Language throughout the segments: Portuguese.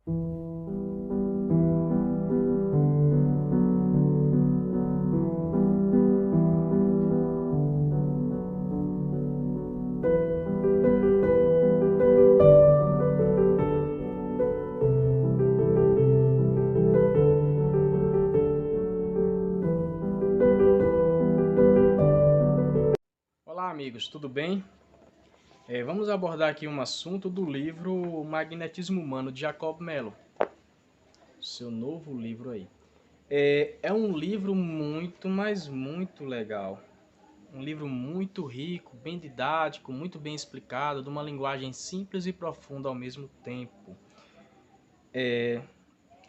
Olá amigos, tudo bem? Vamos abordar aqui um assunto do livro Magnetismo Humano de Jacob Mello, seu novo livro aí. É um livro muito, mas muito legal, um livro muito rico, bem didático, muito bem explicado, de uma linguagem simples e profunda ao mesmo tempo. É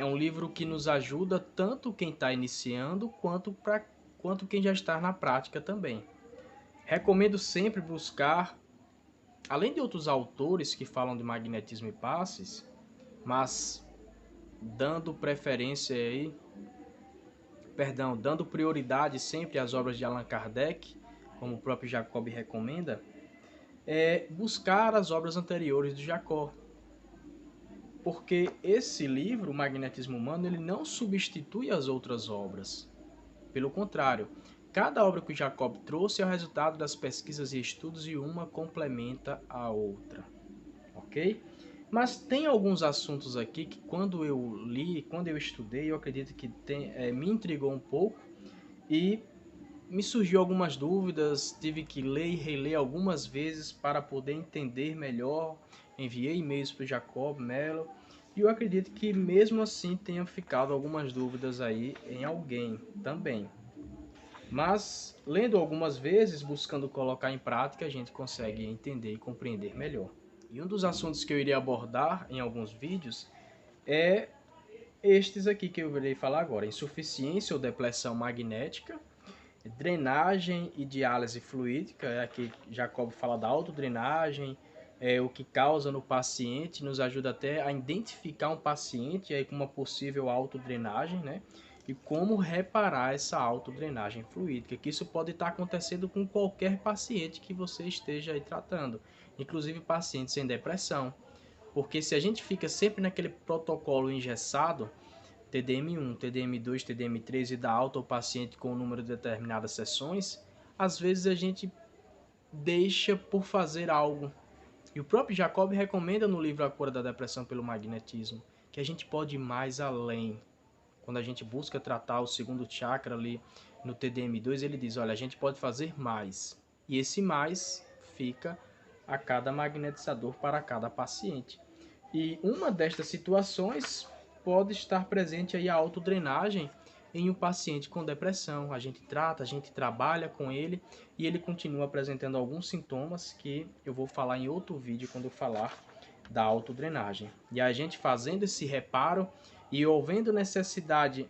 um livro que nos ajuda tanto quem está iniciando quanto quem já está na prática também. Recomendo sempre buscar, além de outros autores que falam de magnetismo e passes, mas dando prioridade sempre às obras de Allan Kardec, como o próprio Jacob recomenda, é buscar as obras anteriores de Jacob. Porque esse livro, o Magnetismo Humano, ele não substitui as outras obras. Pelo contrário, cada obra que o Jacob trouxe é o resultado das pesquisas e estudos e uma complementa a outra. Ok? Mas tem alguns assuntos aqui que quando eu li, quando eu estudei, eu acredito que me intrigou um pouco e me surgiu algumas dúvidas, tive que ler e reler algumas vezes para poder entender melhor. Enviei e-mails para o Jacob Mello e eu acredito que mesmo assim tenha ficado algumas dúvidas aí em alguém também. Mas lendo algumas vezes, buscando colocar em prática, a gente consegue entender e compreender melhor. E um dos assuntos que eu iria abordar em alguns vídeos é estes aqui que eu irei falar agora: insuficiência ou depressão magnética, drenagem e diálise fluídica. Aqui Jacob fala da autodrenagem, o que causa no paciente, nos ajuda até a identificar um paciente aí com uma possível autodrenagem, né? E como reparar essa autodrenagem fluídica, que isso pode estar acontecendo com qualquer paciente que você esteja aí tratando, inclusive pacientes sem depressão. Porque se a gente fica sempre naquele protocolo engessado, TDM1, TDM2, TDM3 e dá alta ao paciente com um número de determinadas sessões, às vezes a gente deixa por fazer algo. E o próprio Jacob recomenda no livro A Cura da Depressão pelo Magnetismo que a gente pode ir mais além. Quando a gente busca tratar o segundo chakra ali no TDM2, ele diz, olha, a gente pode fazer mais. E esse mais fica a cada magnetizador para cada paciente. E uma destas situações pode estar presente aí a autodrenagem em um paciente com depressão. A gente trata, a gente trabalha com ele e ele continua apresentando alguns sintomas que eu vou falar em outro vídeo quando eu falar da autodrenagem. E a gente fazendo esse reparo e havendo necessidade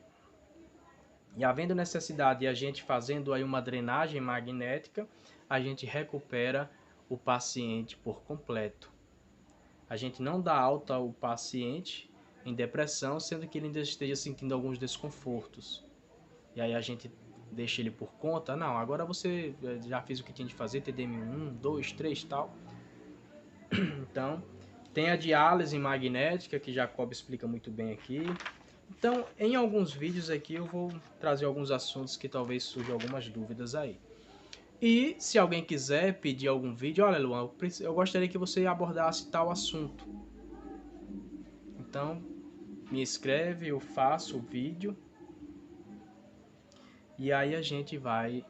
e a gente fazendo aí uma drenagem magnética, a gente recupera o paciente por completo. A gente não dá alta ao paciente em depressão, sendo que ele ainda esteja sentindo alguns desconfortos. E aí a gente deixa ele por conta, não, agora você já fez o que tinha de fazer, TDM1, 2, 3 tal. Então, tem a diálise magnética, que Jacob explica muito bem aqui. Então, em alguns vídeos aqui eu vou trazer alguns assuntos que talvez surjam algumas dúvidas aí. E se alguém quiser pedir algum vídeo, olha Luan, eu gostaria que você abordasse tal assunto. Então, me escreve, eu faço o vídeo e aí a gente vai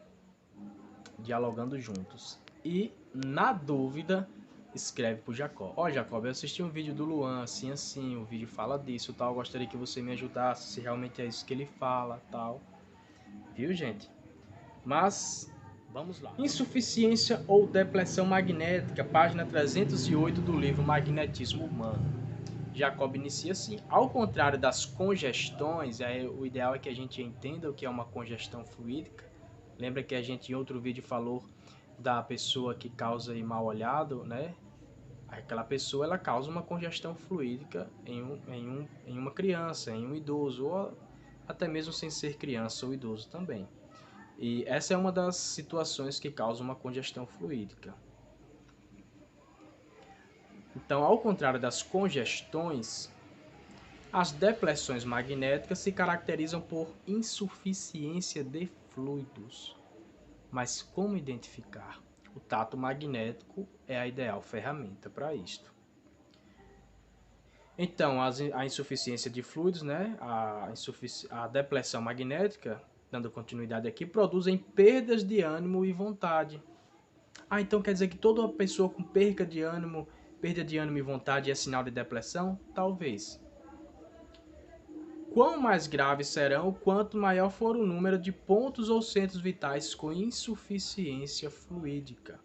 dialogando juntos. E na dúvida, escreve pro Jacob. Ó, Jacob, eu assisti um vídeo do Luan, assim, assim, o vídeo fala disso, tal, eu gostaria que você me ajudasse, se realmente é isso que ele fala, tal. Viu, gente? Mas, vamos lá. Insuficiência ou depressão magnética, página 308 do livro Magnetismo Humano. Jacob inicia assim: ao contrário das congestões, o ideal é que a gente entenda o que é uma congestão fluídica. Lembra que a gente em outro vídeo falou da pessoa que causa mal olhado, né? Aquela pessoa ela causa uma congestão fluídica em uma criança, em um idoso, ou até mesmo sem ser criança ou idoso também. E essa é uma das situações que causa uma congestão fluídica. Então, ao contrário das congestões, As depressões magnéticas se caracterizam por insuficiência de fluidos. Mas como identificar? O tato magnético é a ideal ferramenta para isto. Então, a insuficiência de fluidos, né? A depressão magnética, dando continuidade aqui, produzem perdas de ânimo e vontade. Então quer dizer que toda pessoa com perda de ânimo e vontade é sinal de depressão? Talvez. Quão mais graves serão, quanto maior for o número de pontos ou centros vitais com insuficiência fluídica.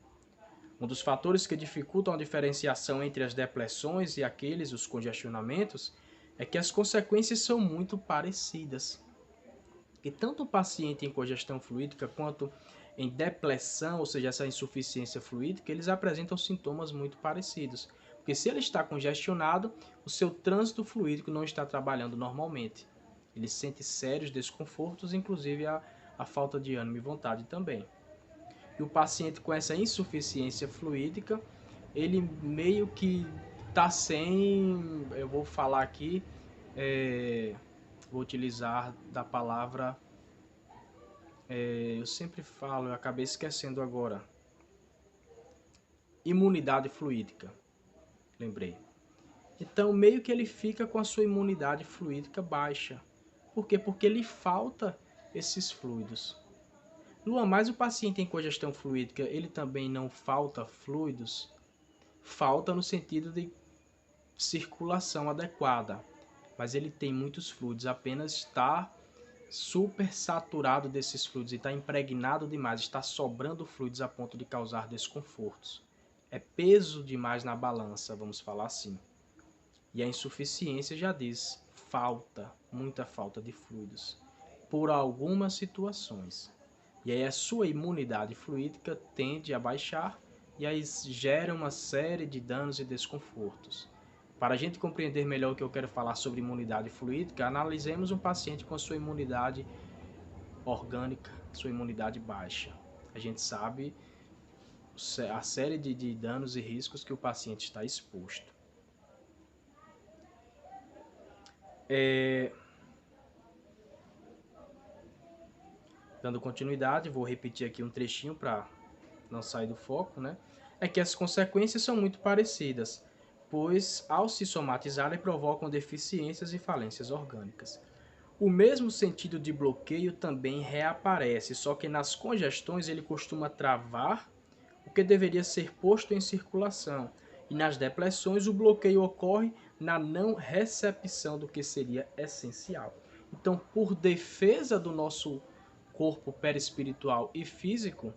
Um dos fatores que dificultam a diferenciação entre as depressões e os congestionamentos, é que as consequências são muito parecidas. E tanto o paciente em congestão fluídica quanto em depressão, ou seja, essa insuficiência fluídica, eles apresentam sintomas muito parecidos. Porque se ele está congestionado, o seu trânsito fluídico não está trabalhando normalmente. Ele sente sérios desconfortos, inclusive a falta de ânimo e vontade também. E o paciente com essa insuficiência fluídica, ele meio que está sem, eu vou falar aqui, vou utilizar da palavra, eu sempre falo, eu acabei esquecendo agora, imunidade fluídica, lembrei. Então meio que ele fica com a sua imunidade fluídica baixa. Por quê? Porque lhe falta esses fluidos. Luan, mas o paciente em congestão fluídica, ele também não falta fluidos? Falta no sentido de circulação adequada, mas ele tem muitos fluidos, apenas está super saturado desses fluidos, está impregnado demais, está sobrando fluidos a ponto de causar desconfortos. É peso demais na balança, vamos falar assim. E a insuficiência já diz, falta, muita falta de fluidos, por algumas situações. E aí a sua imunidade fluídica tende a baixar e aí gera uma série de danos e desconfortos. Para a gente compreender melhor o que eu quero falar sobre imunidade fluídica, analisemos um paciente com a sua imunidade orgânica, sua imunidade baixa. A gente sabe a série de danos e riscos que o paciente está exposto. Dando continuidade, vou repetir aqui um trechinho para não sair do foco, né? É que as consequências são muito parecidas, pois ao se somatizarem provocam deficiências e falências orgânicas. O mesmo sentido de bloqueio também reaparece, só que nas congestões ele costuma travar o que deveria ser posto em circulação, e nas depressões o bloqueio ocorre na não recepção do que seria essencial. Então, por defesa do nosso corpo perispiritual e físico,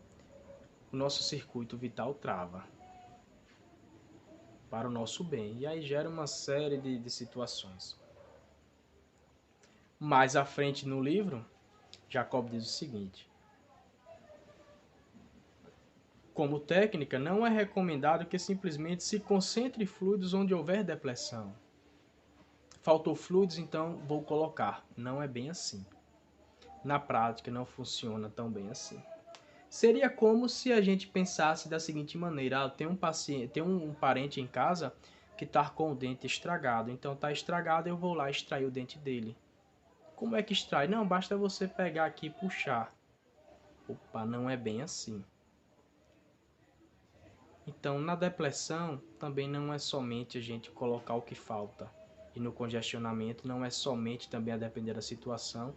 o nosso circuito vital trava para o nosso bem. E aí gera uma série de situações. Mais à frente no livro, Jacob diz o seguinte: como técnica, não é recomendado que simplesmente se concentre fluidos onde houver depressão. Faltou fluidos, então vou colocar. Não é bem assim. Na prática, não funciona tão bem assim. Seria como se a gente pensasse da seguinte maneira: tem um paciente, tem um parente em casa que está com o dente estragado. Então está estragado, eu vou lá extrair o dente dele. Como é que extrai? Não, basta você pegar aqui e puxar. Opa, não é bem assim. Então, na depressão, também não é somente a gente colocar o que falta. E no congestionamento, não é somente também a depender da situação,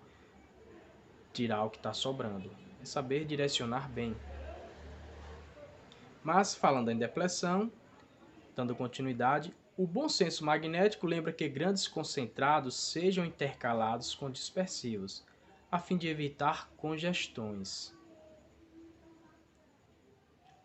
tirar o que está sobrando. É saber direcionar bem. Mas, falando em depressão, dando continuidade, o bom senso magnético lembra que grandes concentrados sejam intercalados com dispersivos, a fim de evitar congestões,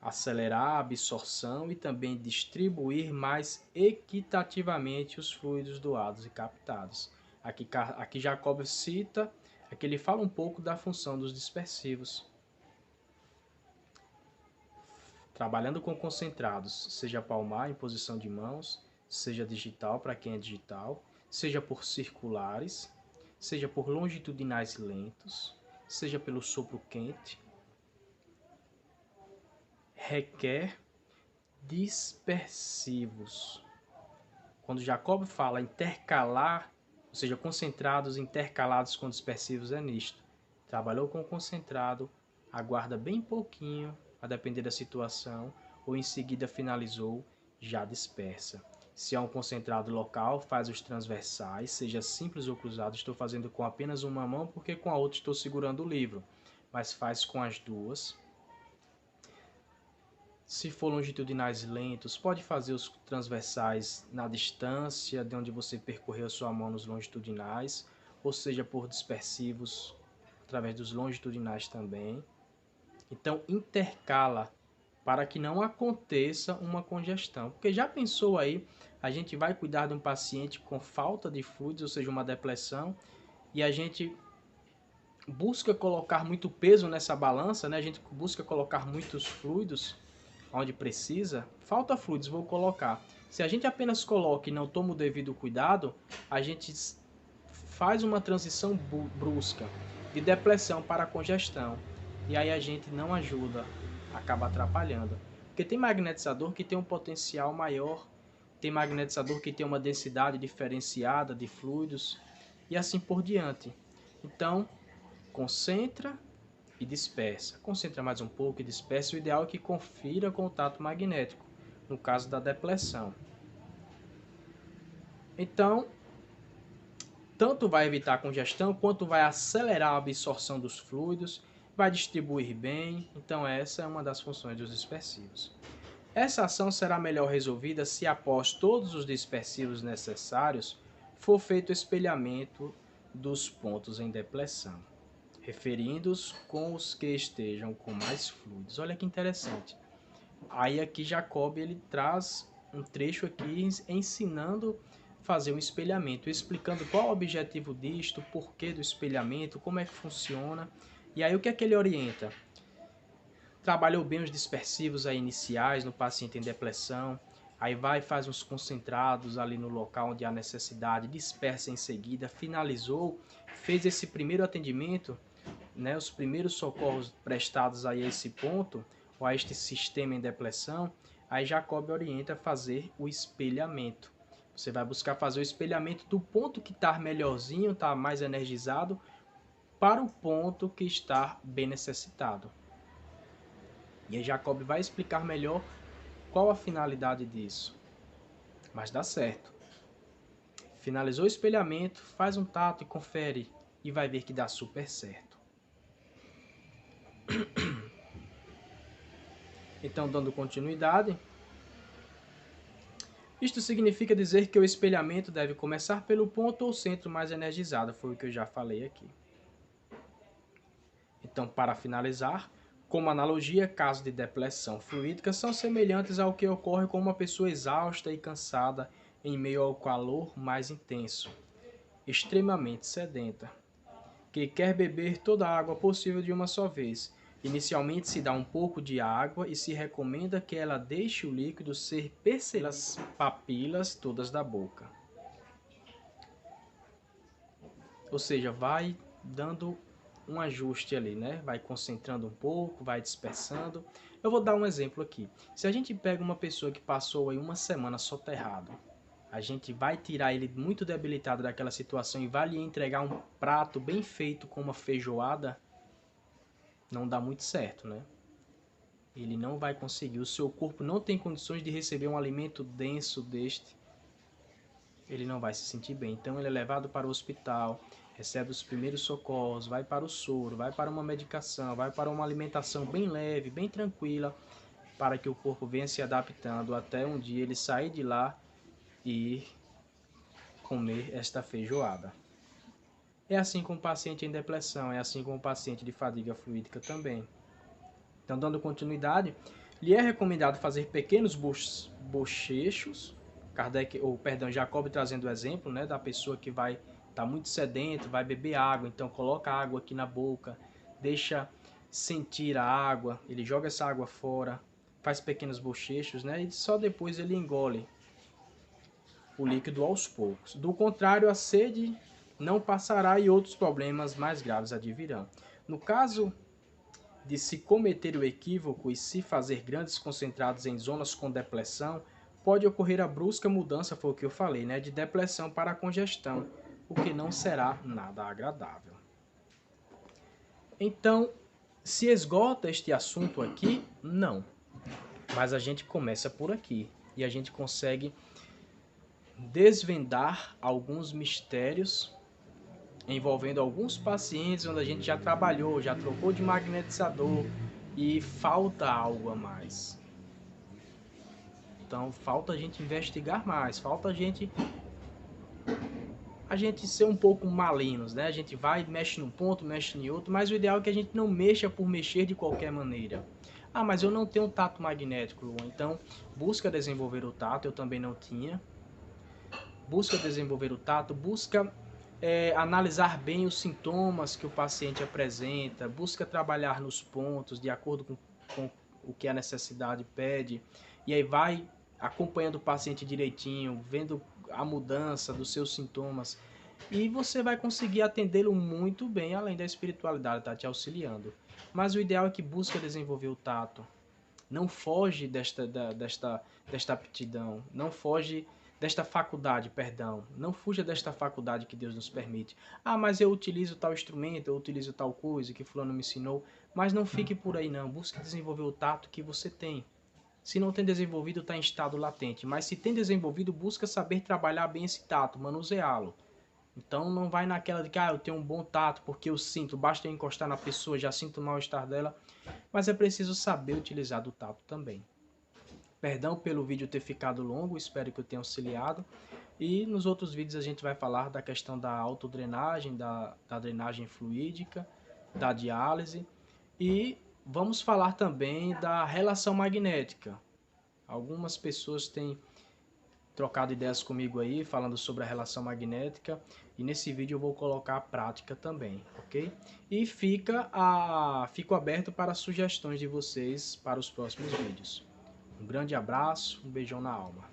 acelerar a absorção e também distribuir mais equitativamente os fluidos doados e captados. Aqui Jacob cita, aqui ele fala um pouco da função dos dispersivos. Trabalhando com concentrados, seja palmar em posição de mãos, seja digital para quem é digital, seja por circulares, seja por longitudinais lentos, seja pelo sopro quente, requer dispersivos. Quando Jacob fala intercalar ou seja, concentrados intercalados com dispersivos é nisto. Trabalhou com concentrado, aguarda bem pouquinho, a depender da situação, ou em seguida finalizou, já dispersa. Se é um concentrado local, faz os transversais, seja simples ou cruzado. Estou fazendo com apenas uma mão porque com a outra estou segurando o livro, mas faz com as duas. Se for longitudinais lentos, pode fazer os transversais na distância de onde você percorreu a sua mão nos longitudinais, ou seja, por dispersivos através dos longitudinais também. Então, intercala para que não aconteça uma congestão. Porque já pensou aí, a gente vai cuidar de um paciente com falta de fluidos, ou seja, uma depressão, e a gente busca colocar muito peso nessa balança, né? A gente busca colocar muitos fluidos onde precisa. Falta fluidos, vou colocar. Se a gente apenas coloca e não toma o devido cuidado, a gente faz uma transição brusca de depressão para congestão. E aí a gente não ajuda, acaba atrapalhando. Porque tem magnetizador que tem um potencial maior, tem magnetizador que tem uma densidade diferenciada de fluidos e assim por diante. Então, concentra e dispersa. Concentra mais um pouco e dispersa. O ideal é que confira contato magnético, no caso da depressão. Então, tanto vai evitar a congestão, quanto vai acelerar a absorção dos fluidos, vai distribuir bem. Então, essa é uma das funções dos dispersivos. Essa ação será melhor resolvida se, após todos os dispersivos necessários, for feito o espelhamento dos pontos em depressão, referindo-os com os que estejam com mais fluidos. Olha que interessante. Aí aqui Jacob ele traz um trecho aqui ensinando fazer um espelhamento, explicando qual o objetivo disto, o porquê do espelhamento, como é que funciona. E aí o que é que ele orienta? Trabalhou bem os dispersivos aí iniciais no paciente em depressão, aí vai e faz uns concentrados ali no local onde há necessidade, dispersa em seguida, finalizou, fez esse primeiro atendimento, né, os primeiros socorros prestados aí a esse ponto, ou a este sistema em depressão, aí Jacob orienta a fazer o espelhamento. Você vai buscar fazer o espelhamento do ponto que está melhorzinho, está mais energizado, para o ponto que está bem necessitado. E aí Jacob vai explicar melhor qual a finalidade disso. Mas dá certo. Finalizou o espelhamento, faz um tato e confere e vai ver que dá super certo. Então, dando continuidade, isto significa dizer que o espelhamento deve começar pelo ponto ou centro mais energizado, foi o que eu já falei aqui. Então, para finalizar, como analogia, casos de depressão fluídica são semelhantes ao que ocorre com uma pessoa exausta e cansada em meio ao calor mais intenso, extremamente sedenta, que quer beber toda a água possível de uma só vez. Inicialmente se dá um pouco de água e se recomenda que ela deixe o líquido ser percebido pelas papilas todas da boca. Ou seja, vai dando um ajuste ali, né? Vai concentrando um pouco, vai dispersando. Eu vou dar um exemplo aqui. Se a gente pega uma pessoa que passou aí uma semana soterrado, a gente vai tirar ele muito debilitado daquela situação e vai lhe entregar um prato bem feito com uma feijoada, não dá muito certo, né? Ele não vai conseguir, o seu corpo não tem condições de receber um alimento denso deste, ele não vai se sentir bem. Então ele é levado para o hospital, recebe os primeiros socorros, vai para o soro, vai para uma medicação, vai para uma alimentação bem leve, bem tranquila, para que o corpo venha se adaptando até um dia ele sair de lá e comer esta feijoada. É assim com o paciente em depressão, é assim com o paciente de fadiga fluídica também. Então, dando continuidade, lhe é recomendado fazer pequenos bochechos, Jacob trazendo o exemplo, né, da pessoa que vai estar muito sedento, vai beber água, então coloca a água aqui na boca, deixa sentir a água, ele joga essa água fora, faz pequenos bochechos, né, e só depois ele engole o líquido aos poucos. Do contrário, a sede não passará e outros problemas mais graves advirão. No caso de se cometer o equívoco e se fazer grandes concentrados em zonas com depressão, pode ocorrer a brusca mudança, foi o que eu falei, né, de depressão para congestão, o que não será nada agradável. Então, se esgota este assunto aqui? Não. Mas a gente começa por aqui e a gente consegue desvendar alguns mistérios envolvendo alguns pacientes onde a gente já trabalhou, já trocou de magnetizador e falta algo a mais. Então falta a gente investigar mais, falta a gente ser um pouco malinos, né? A gente vai, mexe num ponto, mexe em outro, mas o ideal é que a gente não mexa por mexer de qualquer maneira. Ah, mas eu não tenho tato magnético, Luan. Então busca desenvolver o tato, eu também não tinha. Busca desenvolver o tato, busca analisar bem os sintomas que o paciente apresenta, busca trabalhar nos pontos de acordo com o que a necessidade pede, e aí vai acompanhando o paciente direitinho, vendo a mudança dos seus sintomas, e você vai conseguir atendê-lo muito bem, além da espiritualidade estar te auxiliando. Mas o ideal é que busca desenvolver o tato, não foge desta aptidão, não foge desta faculdade, perdão. Não fuja desta faculdade que Deus nos permite. Ah, mas eu utilizo tal instrumento, eu utilizo tal coisa que fulano me ensinou. Mas não fique por aí não, busque desenvolver o tato que você tem. Se não tem desenvolvido, está em estado latente. Mas se tem desenvolvido, busca saber trabalhar bem esse tato, manuseá-lo. Então não vai naquela de que eu tenho um bom tato porque eu sinto, basta eu encostar na pessoa, já sinto o mal-estar dela. Mas é preciso saber utilizar do tato também. Perdão pelo vídeo ter ficado longo, espero que eu tenha auxiliado. E nos outros vídeos a gente vai falar da questão da autodrenagem, da drenagem fluídica, da diálise. E vamos falar também da relação magnética. Algumas pessoas têm trocado ideias comigo aí, falando sobre a relação magnética. E nesse vídeo eu vou colocar a prática também, ok? E fico aberto para sugestões de vocês para os próximos vídeos. Um grande abraço, um beijão na alma.